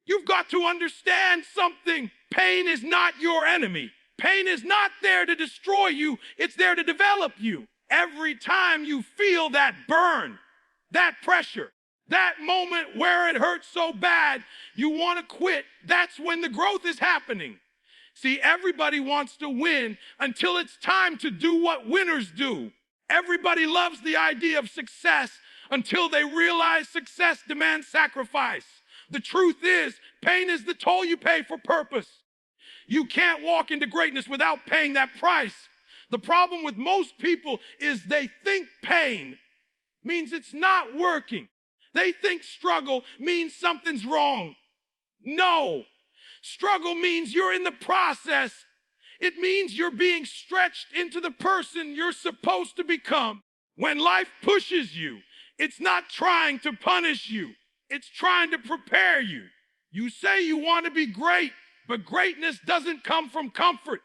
You've got to understand something. Pain is not your enemy. Pain is not there to destroy you. It's there to develop you. Every time you feel that burn, that pressure, that moment where it hurts so bad, you want to quit, that's when the growth is happening. See, everybody wants to win until it's time to do what winners do. Everybody loves the idea of success until they realize success demands sacrifice. The truth is, pain is the toll you pay for purpose. You can't walk into greatness without paying that price. The problem with most people is they think pain means it's not working. They think struggle means something's wrong. No. Struggle means you're in the process. It means you're being stretched into the person you're supposed to become. When life pushes you, it's not trying to punish you. It's trying to prepare you. You say you want to be great, but greatness doesn't come from comfort.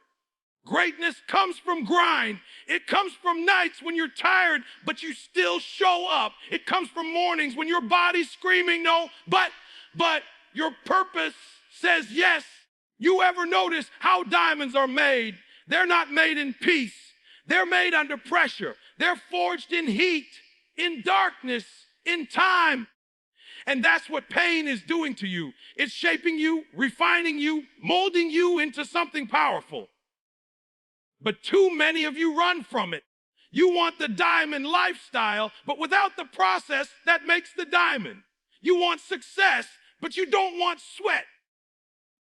Greatness comes from grind. It comes from nights when you're tired, but you still show up. It comes from mornings when your body's screaming no, but your purpose says yes. You ever notice how diamonds are made? They're not made in peace. They're made under pressure. They're forged in heat, in darkness, in time. And that's what pain is doing to you. It's shaping you, refining you, molding you into something powerful. But too many of you run from it. You want the diamond lifestyle, but without the process that makes the diamond. You want success, but you don't want sweat.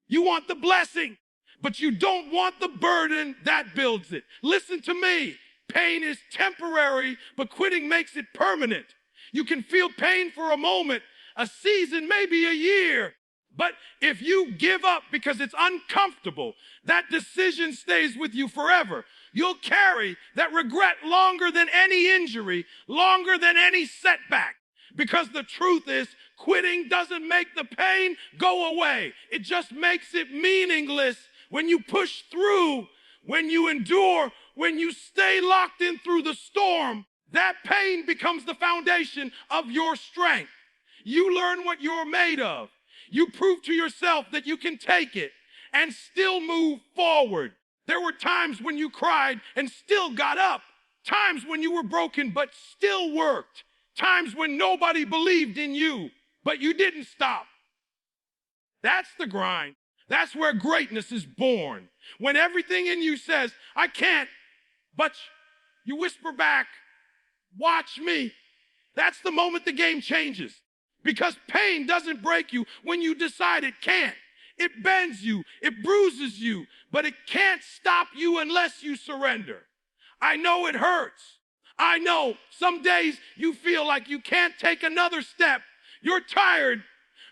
You want the blessing, but you don't want the burden that builds it. Listen to me. Pain is temporary, but quitting makes it permanent. You can feel pain for a moment, a season, maybe a year. But if you give up because it's uncomfortable, that decision stays with you forever. You'll carry that regret longer than any injury, longer than any setback. Because the truth is, quitting doesn't make the pain go away. It just makes it meaningless. When you push through, when you endure, when you stay locked in through the storm, that pain becomes the foundation of your strength. You learn what you're made of. You prove to yourself that you can take it and still move forward. There were times when you cried and still got up. Times when you were broken but still worked. Times when nobody believed in you, but you didn't stop. That's the grind. That's where greatness is born. When everything in you says, I can't, but you whisper back, watch me. That's the moment the game changes. Because pain doesn't break you when you decide it can't. It bends you, it bruises you, but it can't stop you unless you surrender. I know it hurts. I know some days you feel like you can't take another step. You're tired.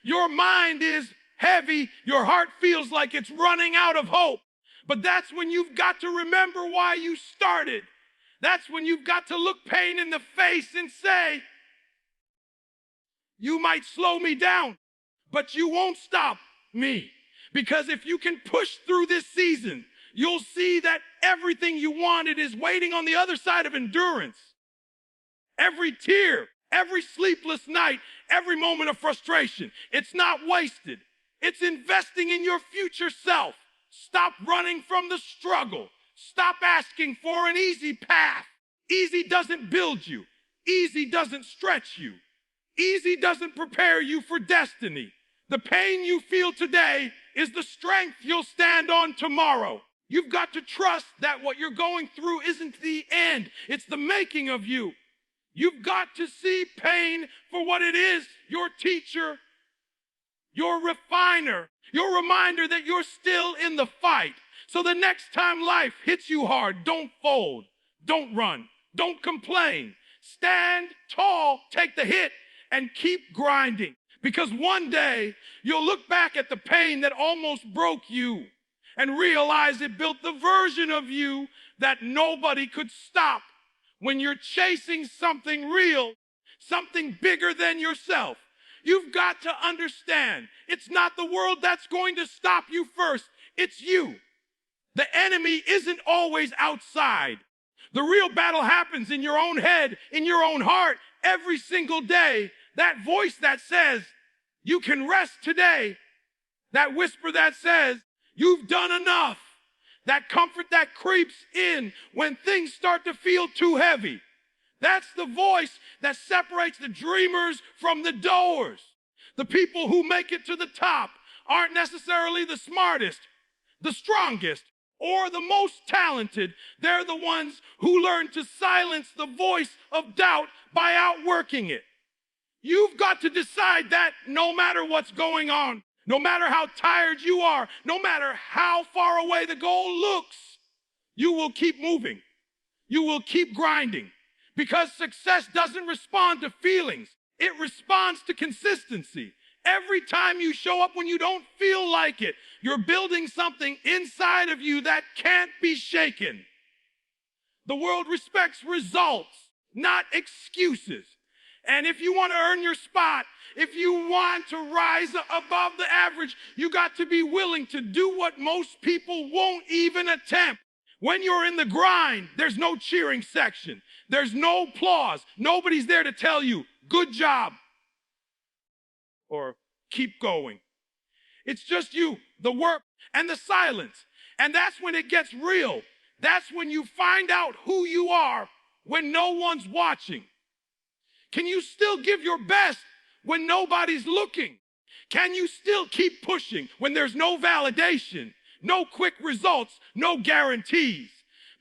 Your mind is heavy. Your heart feels like it's running out of hope. But that's when you've got to remember why you started. That's when you've got to look pain in the face and say, you might slow me down, but you won't stop me. Because if you can push through this season, you'll see that everything you wanted is waiting on the other side of endurance. Every tear, every sleepless night, every moment of frustration, it's not wasted. It's investing in your future self. Stop running from the struggle. Stop asking for an easy path. Easy doesn't build you. Easy doesn't stretch you. Easy doesn't prepare you for destiny. The pain you feel today is the strength you'll stand on tomorrow. You've got to trust that what you're going through isn't the end. It's the making of you. You've got to see pain for what it is, your teacher, your refiner, your reminder that you're still in the fight. So the next time life hits you hard, don't fold, don't run, don't complain. Stand tall, take the hit, and keep grinding. Because one day, you'll look back at the pain that almost broke you and realize it built the version of you that nobody could stop. When you're chasing something real, something bigger than yourself, you've got to understand it's not the world that's going to stop you first. It's you. The enemy isn't always outside. The real battle happens in your own head, in your own heart, every single day. That voice that says, you can rest today, That whisper that says, you've done enough. That comfort that creeps in when things start to feel too heavy. That's the voice that separates the dreamers from the doers. The people who make it to the top aren't necessarily the smartest, the strongest, or the most talented. They're the ones who learn to silence the voice of doubt by outworking it. You've got to decide that no matter what's going on, no matter how tired you are, no matter how far away the goal looks, you will keep moving. You will keep grinding. Because success doesn't respond to feelings. It responds to consistency. Every time you show up when you don't feel like it, you're building something inside of you that can't be shaken. The world respects results, not excuses. And if you want to earn your spot, if you want to rise above the average, you got to be willing to do what most people won't even attempt. When you're in the grind, there's no cheering section. There's no applause. Nobody's there to tell you, good job, or keep going. It's just you, the work, and the silence. And that's when it gets real. That's when you find out who you are when no one's watching. Can you still give your best when nobody's looking? Can you still keep pushing when there's no validation, no quick results, no guarantees?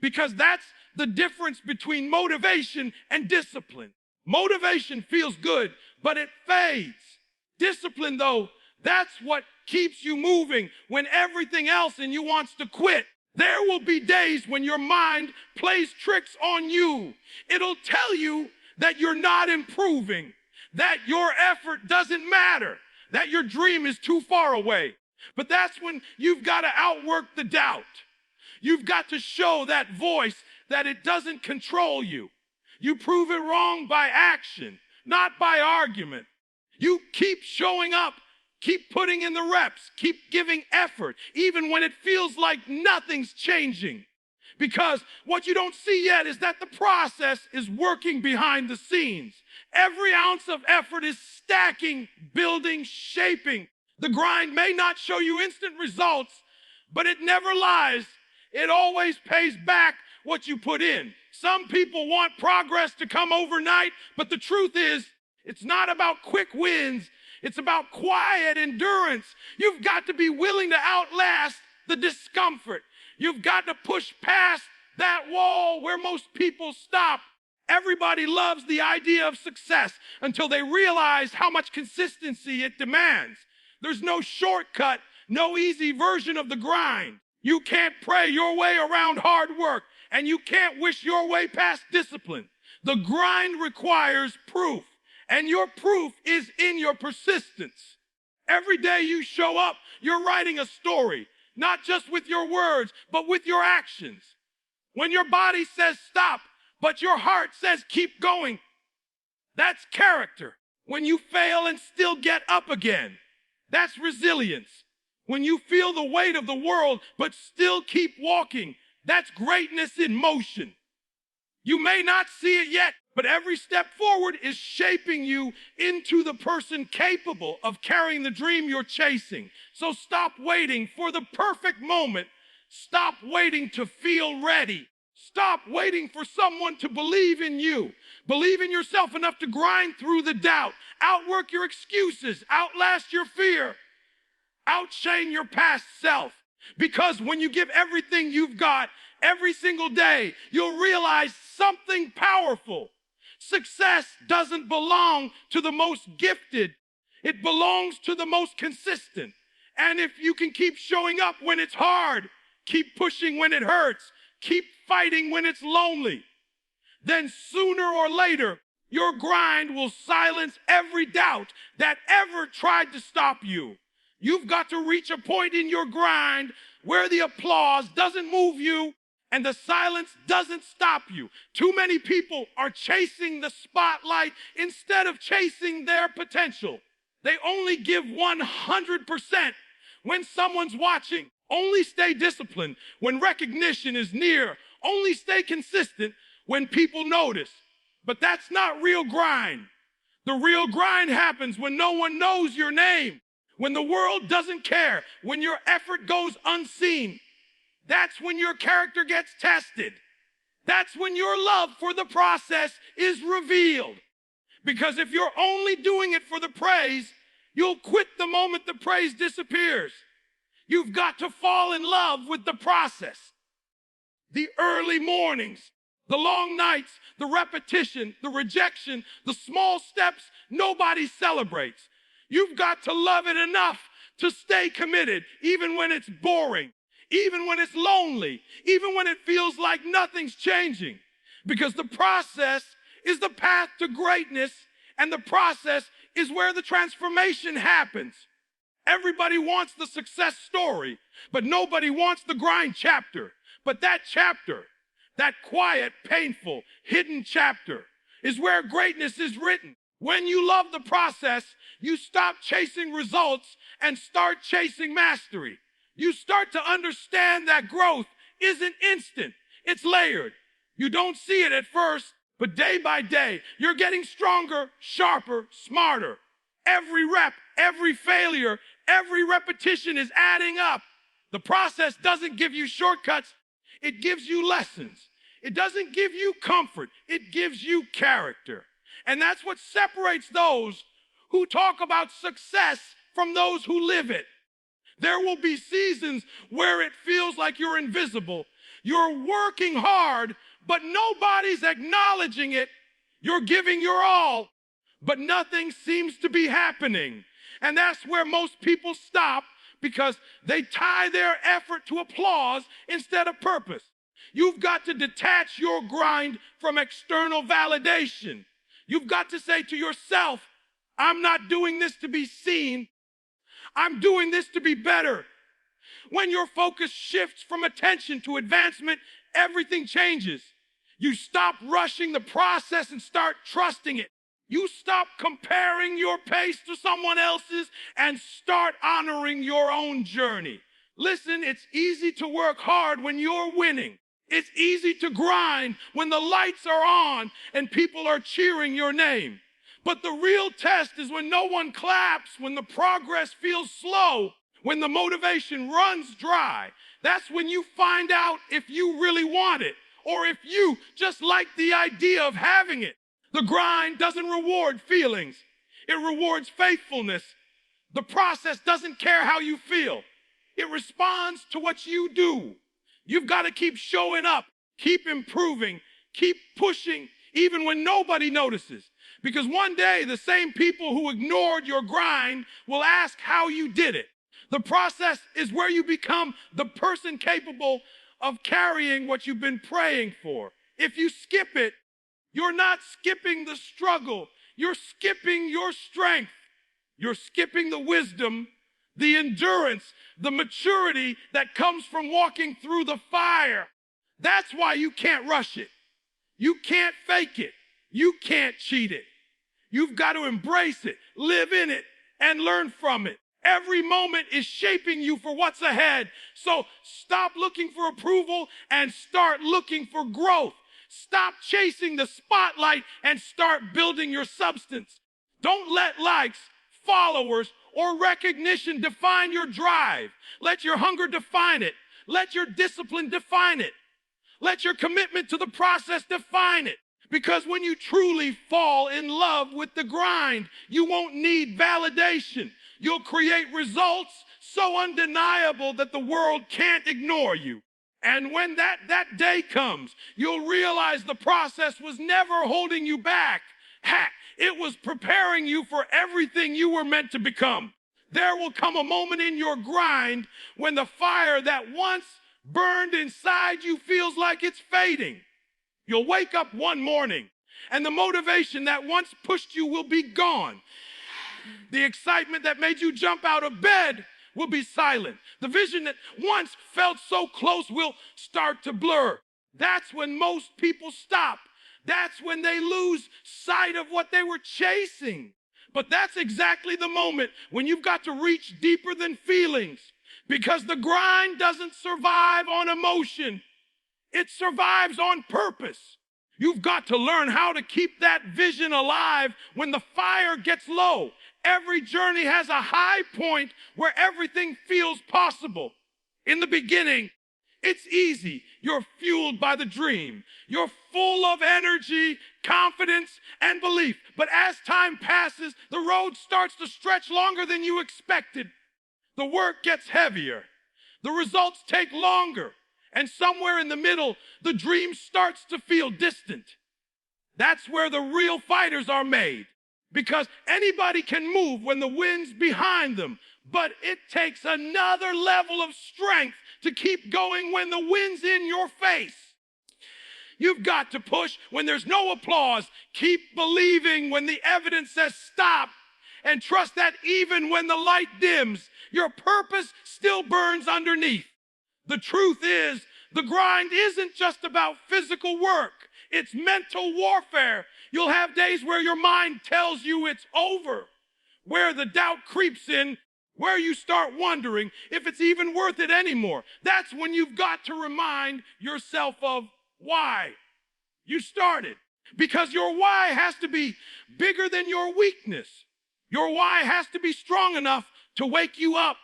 Because that's the difference between motivation and discipline. Motivation feels good, but it fades. Discipline, though, that's what keeps you moving when everything else in you wants to quit. There will be days when your mind plays tricks on you. It'll tell you that you're not improving, that your effort doesn't matter, that your dream is too far away. But that's when you've got to outwork the doubt. You've got to show that voice that it doesn't control you. You prove it wrong by action, not by argument. You keep showing up, keep putting in the reps, keep giving effort, even when it feels like nothing's changing. Because what you don't see yet is that the process is working behind the scenes. Every ounce of effort is stacking, building, shaping. The grind may not show you instant results, but it never lies. It always pays back what you put in. Some people want progress to come overnight, but the truth is, it's not about quick wins. It's about quiet endurance. You've got to be willing to outlast the discomfort. You've got to push past that wall where most people stop. Everybody loves the idea of success until they realize how much consistency it demands. There's no shortcut, no easy version of the grind. You can't pray your way around hard work, and you can't wish your way past discipline. The grind requires proof, and your proof is in your persistence. Every day you show up, you're writing a story, not just with your words, but with your actions. When your body says stop, but your heart says keep going, that's character. When you fail and still get up again, that's resilience. When you feel the weight of the world, but still keep walking, that's greatness in motion. You may not see it yet, but every step forward is shaping you into the person capable of carrying the dream you're chasing. So stop waiting for the perfect moment. Stop waiting to feel ready. Stop waiting for someone to believe in you. Believe in yourself enough to grind through the doubt. Outwork your excuses. Outlast your fear. Outshine your past self. Because when you give everything you've got every single day, you'll realize something powerful. Success doesn't belong to the most gifted. It belongs to the most consistent. And if you can keep showing up when it's hard, keep pushing when it hurts, keep fighting when it's lonely, then sooner or later, your grind will silence every doubt that ever tried to stop you. You've got to reach a point in your grind where the applause doesn't move you and the silence doesn't stop you. Too many people are chasing the spotlight instead of chasing their potential. They only give 100% when someone's watching. Only stay disciplined when recognition is near. Only stay consistent when people notice. But that's not real grind. The real grind happens when no one knows your name, When the world doesn't care, when your effort goes unseen, that's when your character gets tested. That's when your love for the process is revealed. Because if you're only doing it for the praise, you'll quit the moment the praise disappears. You've got to fall in love with the process. The early mornings, the long nights, the repetition, the rejection, the small steps nobody celebrates. You've got to love it enough to stay committed, even when it's boring, even when it's lonely, even when it feels like nothing's changing. Because the process is the path to greatness, and the process is where the transformation happens. Everybody wants the success story, but nobody wants the grind chapter. But that chapter, that quiet, painful, hidden chapter, is where greatness is written. When you love the process, you stop chasing results and start chasing mastery. You start to understand that growth isn't instant, it's layered. You don't see it at first, but day by day, you're getting stronger, sharper, smarter. Every rep, every failure, every repetition is adding up. The process doesn't give you shortcuts, it gives you lessons. It doesn't give you comfort, it gives you character. And that's what separates those who talk about success from those who live it. There will be seasons where it feels like you're invisible. You're working hard, but nobody's acknowledging it. You're giving your all, but nothing seems to be happening. And that's where most people stop, because they tie their effort to applause instead of purpose. You've got to detach your grind from external validation. You've got to say to yourself, I'm not doing this to be seen. I'm doing this to be better. When your focus shifts from attention to advancement, everything changes. You stop rushing the process and start trusting it. You stop comparing your pace to someone else's and start honoring your own journey. Listen, it's easy to work hard when you're winning. It's easy to grind when the lights are on and people are cheering your name. But the real test is when no one claps, when the progress feels slow, when the motivation runs dry. That's when you find out if you really want it, or if you just like the idea of having it. The grind doesn't reward feelings. It rewards faithfulness. The process doesn't care how you feel. It responds to what you do. You've got to keep showing up, keep improving, keep pushing, even when nobody notices. Because one day, the same people who ignored your grind will ask how you did it. The process is where you become the person capable of carrying what you've been praying for. If you skip it, you're not skipping the struggle. You're skipping your strength. You're skipping the wisdom, the endurance, the maturity that comes from walking through the fire. That's why you can't rush it. You can't fake it. You can't cheat it. You've got to embrace it, live in it, and learn from it. Every moment is shaping you for what's ahead. So stop looking for approval and start looking for growth. Stop chasing the spotlight and start building your substance. Don't let likes, followers, or recognition define your drive. Let your hunger define it. Let your discipline define it. Let your commitment to the process define it. Because when you truly fall in love with the grind, you won't need validation. You'll create results so undeniable that the world can't ignore you. And when that day comes, you'll realize the process was never holding you back. It was preparing you for everything you were meant to become. There will come a moment in your grind when the fire that once burned inside you feels like it's fading. You'll wake up one morning and the motivation that once pushed you will be gone. The excitement that made you jump out of bed will be silent. The vision that once felt so close will start to blur. That's when most people stop. That's when they lose sight of what they were chasing. But that's exactly the moment when you've got to reach deeper than feelings, because the grind doesn't survive on emotion. It survives on purpose. You've got to learn how to keep that vision alive when the fire gets low. Every journey has a high point where everything feels possible. In the beginning, it's easy. You're fueled by the dream. You're full of energy, confidence, and belief. But as time passes, the road starts to stretch longer than you expected. The work gets heavier. The results take longer. And somewhere in the middle, the dream starts to feel distant. That's where the real fighters are made. Because anybody can move when the wind's behind them. But it takes another level of strength to keep going when the wind's in your face. You've got to push when there's no applause. Keep believing when the evidence says stop. And trust that even when the light dims, your purpose still burns underneath. The truth is, the grind isn't just about physical work. It's mental warfare. You'll have days where your mind tells you it's over, where the doubt creeps in, where you start wondering if it's even worth it anymore. That's when you've got to remind yourself of why you started. Because your why has to be bigger than your weakness. Your why has to be strong enough to wake you up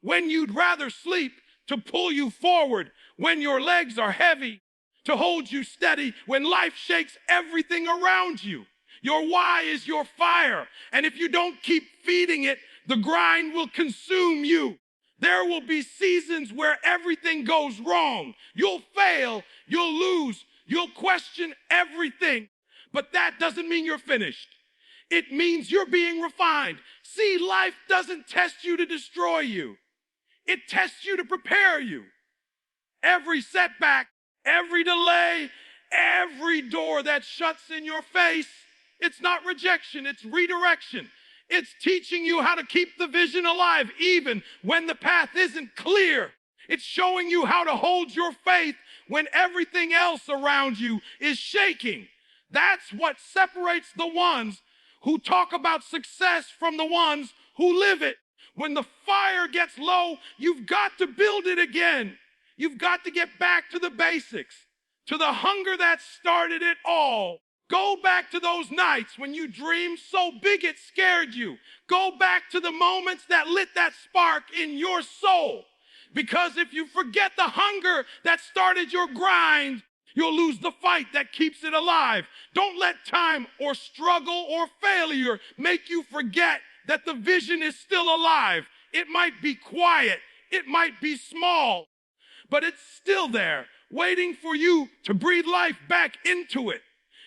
when you'd rather sleep, to pull you forward when your legs are heavy, to hold you steady when life shakes everything around you. Your why is your fire, and if you don't keep feeding it, the grind will consume you. There will be seasons where everything goes wrong. You'll fail, you'll lose, you'll question everything, but that doesn't mean you're finished. It means you're being refined. See, life doesn't test you to destroy you. It tests you to prepare you. Every setback, every delay, every door that shuts in your face, it's not rejection, it's redirection. It's teaching you how to keep the vision alive even when the path isn't clear. It's showing you how to hold your faith when everything else around you is shaking. That's what separates the ones who talk about success from the ones who live it. When the fire gets low, you've got to build it again. You've got to get back to the basics, to the hunger that started it all. Go back to those nights when you dreamed so big it scared you. Go back to the moments that lit that spark in your soul. Because if you forget the hunger that started your grind, you'll lose the fight that keeps it alive. Don't let time or struggle or failure make you forget that the vision is still alive. It might be quiet, it might be small, but it's still there, waiting for you to breathe life back into it.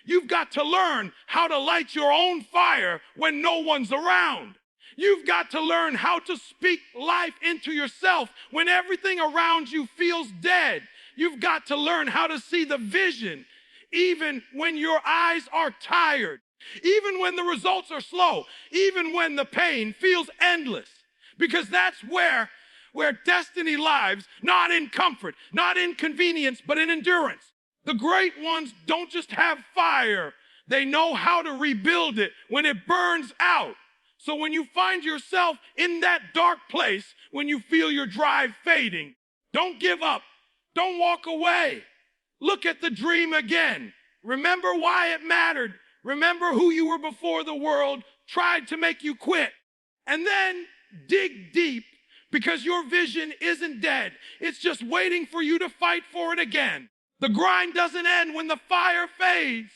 You've got to learn how to light your own fire when no one's around. You've got to learn how to speak life into yourself when everything around you feels dead. You've got to learn how to see the vision even when your eyes are tired, even when the results are slow, even when the pain feels endless. Because that's where destiny lives, not in comfort, not in convenience, but in endurance. The great ones don't just have fire, they know how to rebuild it when it burns out. So when you find yourself in that dark place, when you feel your drive fading, don't give up, don't walk away. Look at the dream again. Remember why it mattered. Remember who you were before the world tried to make you quit. And then dig deep, because your vision isn't dead. It's just waiting for you to fight for it again. The grind doesn't end when the fire fades.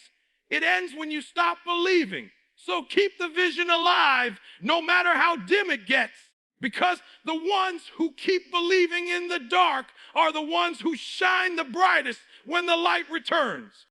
It ends when you stop believing. So keep the vision alive no matter how dim it gets, because the ones who keep believing in the dark are the ones who shine the brightest when the light returns.